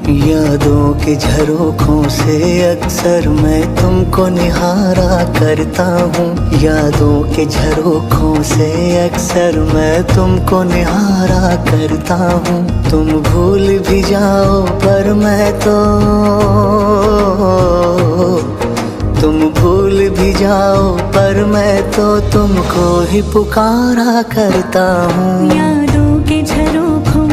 यादों के झरोखों से अक्सर मैं तुमको निहारा करता हूँ। यादों के झरोखों से अक्सर मैं तुमको निहारा करता हूँ। तुम भूल भी जाओ पर मैं तो, तुम भूल भी जाओ पर मैं तो तुमको ही पुकारा करता हूँ। यादों के झरोखों